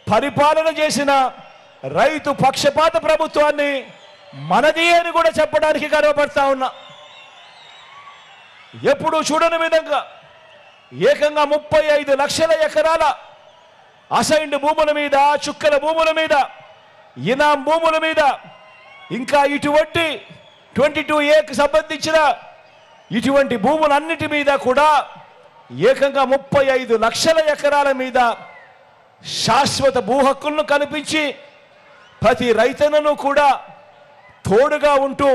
పరిపాలన చేసిన రైతు పక్షపాత ప్రభుత్వాన్ని మనది అని కూడా చెప్పడానికి గర్వపడతా ఉన్నా. ఎప్పుడు చూడని విధంగా ఏకంగా 35 లక్షల ఎకరాల అసైన్డ్ భూముల మీద, చుక్కల భూముల మీద, ఇనాం భూముల మీద, ఇంకా ఇటువంటి 22A సంబంధించిన ఇటువంటి భూములన్నిటి మీద కూడా ఏకంగా 35 లక్షల ఎకరాల మీద శాశ్వత భూ హక్కులను కల్పించి ప్రతి రైతన్నను కూడా తోడుగా ఉంటూ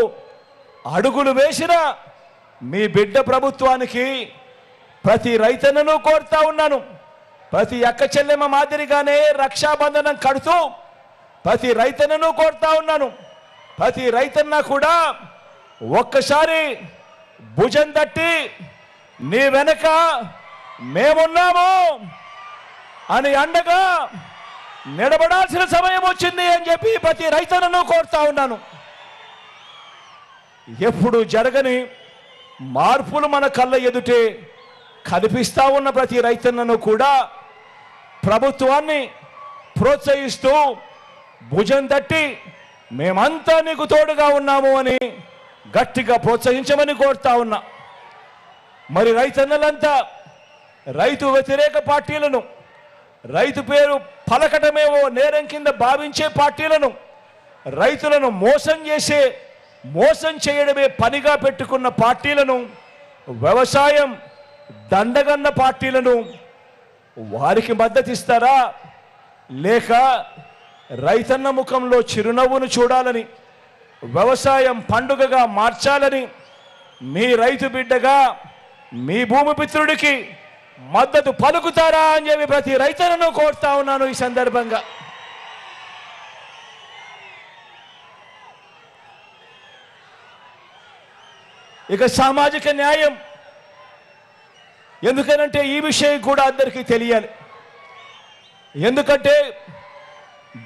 అడుగులు వేసిన మీ బిడ్డ ప్రభుత్వానికి ప్రతి రైతన్నను కోరుతా ఉన్నాను. ప్రతి అక్క చెల్లెమ్మ మాదిరిగానే రక్షాబంధనం కడుతూ ప్రతి రైతన్నను కోరుతా ఉన్నాను. ప్రతి రైతన్న కూడా ఒక్కసారి భుజం తట్టి నీ వెనక మేమున్నాము అని అండగా నిలబడాల్సిన సమయం వచ్చింది అని చెప్పి ప్రతి రైతన్నను కోరుతా ఉన్నాను. ఎప్పుడు జరగని మార్పులు మన కళ్ళ ఎదుటే కనిపిస్తా ఉన్న ప్రతి రైతన్నను కూడా ప్రభుత్వాన్ని ప్రోత్సహిస్తూ భుజం తట్టి మేమంతా నీకు తోడుగా ఉన్నాము అని గట్టిగా ప్రోత్సహించమని కోరుతా ఉన్నా. మరి రైతన్నలంతా రైతు వ్యతిరేక పార్టీలను, రైతు పేరు పలకటమేవో నేరం కింద భావించే పార్టీలను, రైతులను మోసం చేయడమే పనిగా పెట్టుకున్న పార్టీలను, వ్యవసాయం దండగన్న పార్టీలను వారికి మద్దతు ఇస్తారా? లేక రైతన్న ముఖంలో చిరునవ్వును చూడాలని, వ్యవసాయం పండుగగా మార్చాలని మీ రైతు బిడ్డగా మీ భూమిపుత్రుడికి మద్దతు పలుకుతారా అని చెప్పి ప్రతి రైతన్నను కోరుతా ఉన్నాను. ఈ సందర్భంగా ఇక సామాజిక న్యాయం, ఎందుకనంటే ఈ విషయం కూడా అందరికీ తెలియాలి. ఎందుకంటే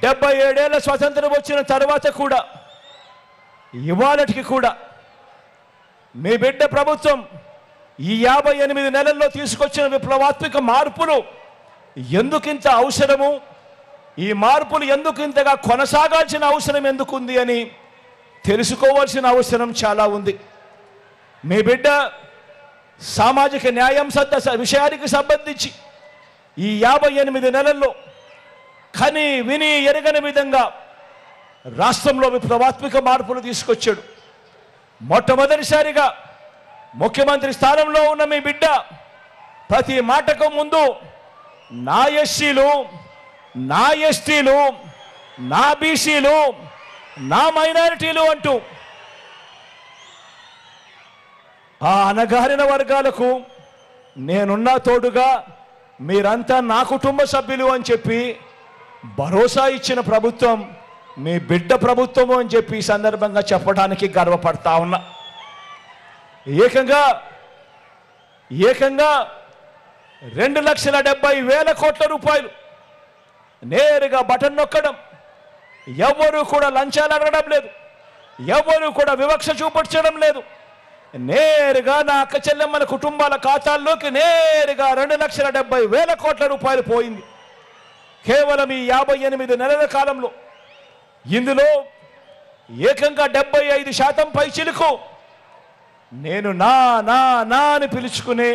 77 ఏళ్ల స్వతంత్రం వచ్చిన తర్వాత కూడా ఇవాళటికి కూడా మీ బిడ్డ ప్రభుత్వం ఈ 58 నెలల్లో తీసుకొచ్చిన విప్లవాత్మక మార్పులు ఎందుకింత అవసరము, ఈ మార్పులు ఎందుకింతగా కొనసాగాల్సిన అవసరం ఎందుకుంది అని తెలుసుకోవాల్సిన అవసరం చాలా ఉంది. మీ బిడ్డ సామాజిక న్యాయం విషయానికి సంబంధించి ఈ 58 నెలల్లో కని విని ఎరగని విధంగా రాష్ట్రంలో విప్లవాత్మక మార్పులు తీసుకొచ్చాడు. మొట్టమొదటిసారిగా ముఖ్యమంత్రి స్థానంలో ఉన్న మీ బిడ్డ ప్రతి మాటకు ముందు నా ఎస్సీలు, నా ఎస్టీలు, నా బీసీలు, నా మైనారిటీలు అంటూ ఆ అణగారిన వర్గాలకు నేనున్నా తోడుగా, మీరంతా నా కుటుంబ సభ్యులు అని చెప్పి భరోసా ఇచ్చిన ప్రభుత్వం మీ బిడ్డ ప్రభుత్వము అని చెప్పి ఈ సందర్భంగా చెప్పడానికి గర్వపడతా ఉన్నా. ఏకంగా 2,70,000 కోట్ల రూపాయలు నేరుగా బటన్ నొక్కడం, ఎవ్వరూ కూడా లంచాలు అడగడం లేదు, ఎవ్వరూ కూడా వివక్ష చూపించడం లేదు. నేరుగా నా అక్క చెల్లెమ్మల కుటుంబాల ఖాతాల్లోకి నేరుగా 2,70,000 కోట్ల రూపాయలు పోయింది కేవలం ఈ 58 నెలల కాలంలో. ఇందులో ఏకంగా 75% పైచిలుకు నేను నా నా నా అని పిలుచుకునే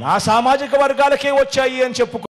నా సామాజిక వర్గాలకే వచ్చాయి అని చెప్పుకో.